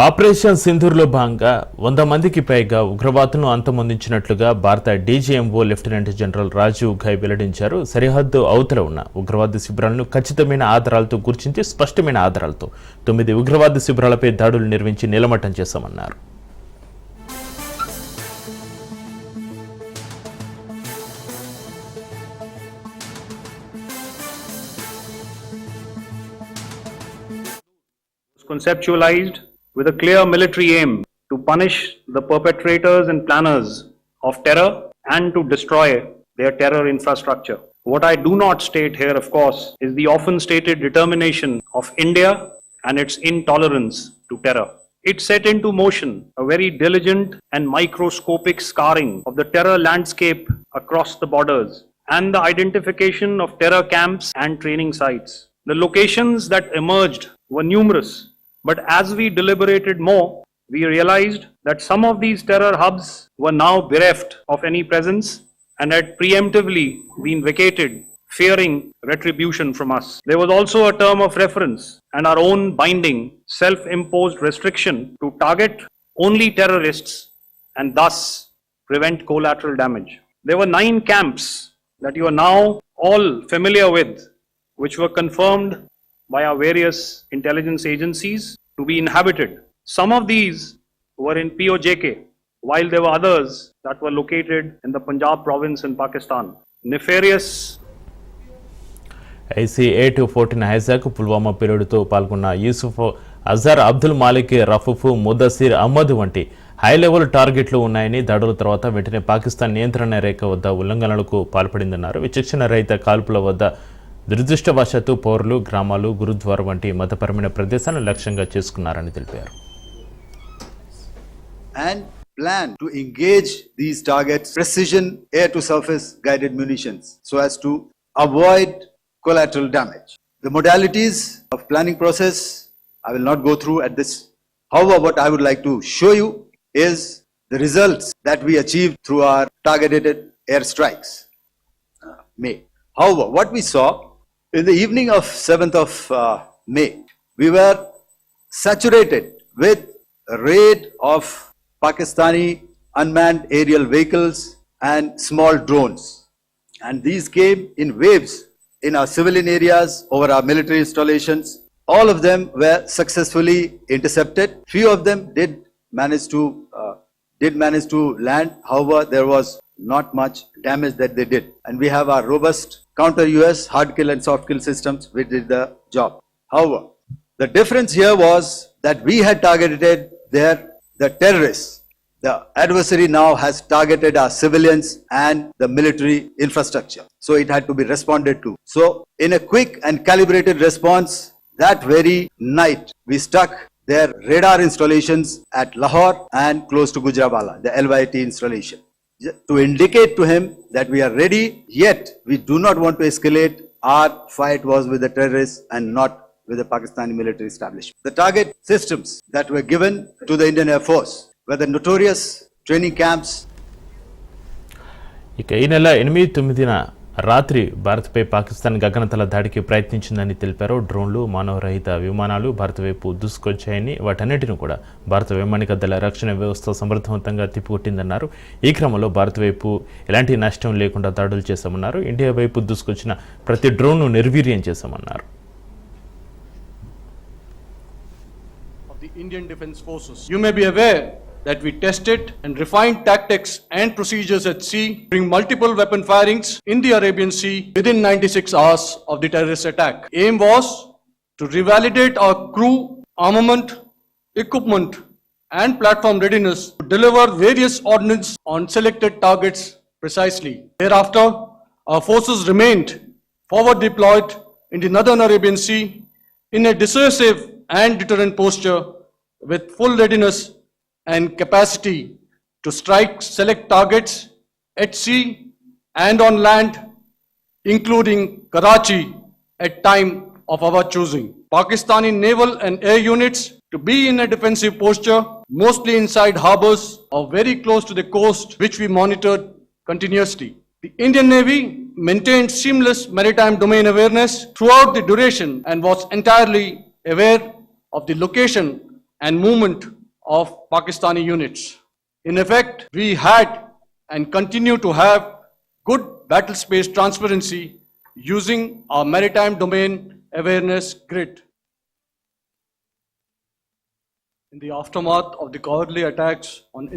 Operation సింధూర్లో భాగంగా 100 మందికి పైగా ఉగ్రవాదులను అంతమొందించినట్లుగా భారత డీజీఎంఓ లెఫ్టినెంట్ జనరల్ రాజీవ్ ఘై వెల్లడించారు. సరిహద్దు అవతల ఉన్న ఉగ్రవాద శిబిరాలను ఖచ్చితమైన ఆధారాలతో గుర్తించి స్పష్టమైన ఆధారాలతో 9 ఉగ్రవాద శిబిరాలపై దాడులు నిర్వహించి నిలమట్టం చేశామన్నారు. Conceptualized with a clear military aim to punish the perpetrators and planners of terror and to destroy their terror infrastructure. What I do not state here, of course, is the often stated determination of India and its intolerance to terror. It set into motion a very diligent and microscopic scarring of the terror landscape across the borders and the identification of terror camps and training sites. The locations that emerged were numerous. But as we deliberated more, we realized that some of these terror hubs were now bereft of any presence and had preemptively been vacated, fearing retribution from us. There was also a term of reference and our own binding, self-imposed restriction to target only terrorists and thus prevent collateral damage. There were 9 camps that you are now all familiar with, which were confirmed by our various intelligence agencies to be inhabited. Some of these were in POJK, while there were others that were located in the Punjab province in Pakistan. Nefarious IC-814 hijack Pulwama పేలుడుతో పాల్గొన్న యూసుఫ్ అజార్, అబ్దుల్ మాలిక్, రఫూఫ్, ముదసిర్ అహ్మద్ వంటి high level టార్గెట్లు ఉన్నాయని, దాడుల తర్వాత వెంటనే పాకిస్తాన్ నియంత్రణ రేఖ వద్ద ఉల్లంఘనలకు పాల్పడిందన్నారు. విచక్షణ రహిత కాల్పుల వద్ద దురదృష్టవశాత్తు పౌరులు, గ్రామాలు, గురుద్వార వంటి మతపరమైన ప్రదేశాలను లక్ష్యంగా చేసుకున్నారని తెలిపారు. And plan to engage these targets precision air to surface guided munitions so as to avoid collateral damage. The modalities of planning process I will not go through at this. However, what I would like to show you is the results that we achieved through our targeted air strikes. However, what we saw in the evening of 7th of May, we were saturated with a raid of Pakistani unmanned aerial vehicles and small drones. And these came in waves in our civilian areas, over our military installations. All of them were successfully intercepted. Few of them did manage to land. However, there was not much damage that they did. And we have our robust counter-US hard kill and soft kill systems which did the job. However, the difference here was that we had targeted the terrorists. The adversary now has targeted our civilians and the military infrastructure. So it had to be responded to. So in a quick and calibrated response, that very night we struck their radar installations at Lahore and close to Gujranwala, the LYT installation, to indicate to him that we are ready, yet we do not want to escalate. Our fight was with the terrorists and not with the Pakistani military establishment. The target systems that were given to the Indian Air Force were the notorious training camps. ఇక ఈ నెల 8-9న రాత్రి భారత్పై పాకిస్తాన్ గగనతల దాడికి ప్రయత్నించిందని తెలిపారు. డ్రోన్లు, మానవరహిత విమానాలు భారత వైపు దూసుకొచ్చాయని, వాటన్నిటిని కూడా భారత వైమానిక దళ రక్షణ వ్యవస్థ సమర్థవంతంగా తిప్పికొట్టిందన్నారు. ఈ క్రమంలో భారత వైపు ఎలాంటి నష్టం లేకుండా దాడులు చేశామన్నారు. ఇండియా వైపు దూసుకొచ్చిన ప్రతి డ్రోన్ను నిర్వీర్యం చేశామన్నారు. Indian Defence Forces. You may be aware that we tested and refined tactics and procedures at sea during multiple weapon firings in the Arabian Sea within 96 hours of the terrorist attack. Aim was to revalidate our crew, armament, equipment and platform readiness to deliver various ordnance on selected targets precisely. Thereafter, our forces remained forward deployed in the northern Arabian Sea in a dissuasive and deterrent posture with full readiness and capacity to strike select targets at sea and on land, including Karachi at time of our choosing. Pakistani naval and air units to be in a defensive posture, mostly inside harbors or very close to the coast, which we monitored continuously. The Indian Navy maintained seamless maritime domain awareness throughout the duration and was entirely aware of the location and movement of Pakistani units. In effect, we had and continue to have good battle space transparency using our maritime domain awareness grid. In the aftermath of the cowardly attacks on